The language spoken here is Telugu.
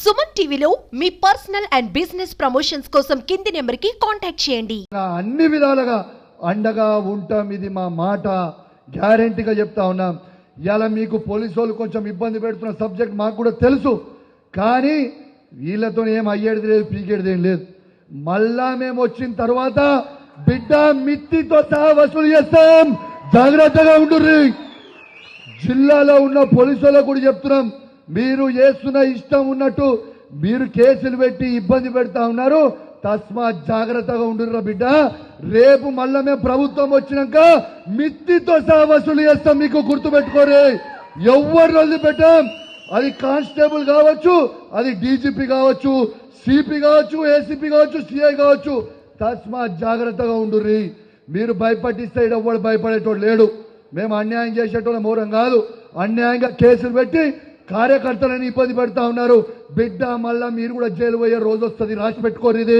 సుమన్ టీవీలో మీ పర్సనల్ అండ్ బిజినెస్ ప్రమోషన్స్ కోసం కింది నెంబర్కి కాంటాక్ట్ చేయండి. అన్ని విధాలుగా అండగా ఉంటాం, ఇది మా మాట, గ్యారెంటీగా చెప్తా ఉన్నాం. ఇలా మీకు పోలీసు వాళ్ళు కొంచెం ఇబ్బంది పెడుతున్న సబ్జెక్ట్ మాకు కూడా తెలుసు, కానీ వీళ్ళతో ఏం అయ్యేది లేదు, పీకేది ఏం లేదు. మళ్ళా మేము వచ్చిన తర్వాత బిడ్డ మిత్తితో సహా వసూలు చేస్తాం, జాగ్రత్తగా ఉండుర్రి. జిల్లాలో ఉన్న పోలీసు వాళ్ళకు కూడా చెప్తున్నాం, మీరు చేస్తున్న ఇష్టం ఉన్నట్టు మీరు కేసులు పెట్టి ఇబ్బంది పెడతా ఉన్నారు, తస్మాత్ జాగ్రత్తగా ఉండుర్రా బిడ్డ. రేపు మళ్ళా మేము ప్రభుత్వం వచ్చినాక మిత్తితో సహా వసూలు చేస్తాం, మీకు గుర్తుపెట్టుకోరే. ఎవరు రోజు పెట్టాం, అది కానిస్టేబుల్ కావచ్చు, అది డీజీపీ కావచ్చు, సిపి కావచ్చు, ఏసీపీ కావచ్చు, సిఐ కావచ్చు, తస్మాత్ జాగ్రత్తగా ఉండుర్రి. మీరు భయపట్టిస్తే ఎవడు భయపడేటోడు లేడు. మేము అన్యాయం చేసేటోళ్ళ మోరం కాదు, అన్యాయంగా కేసులు పెట్టి కార్యకర్తలను ఇబ్బంది పెడతా ఉన్నారు. బిడ్డ మళ్ళా మీరు కూడా జైలు పోయే రోజు వస్తుంది, రాసి పెట్టుకోరు. ఇది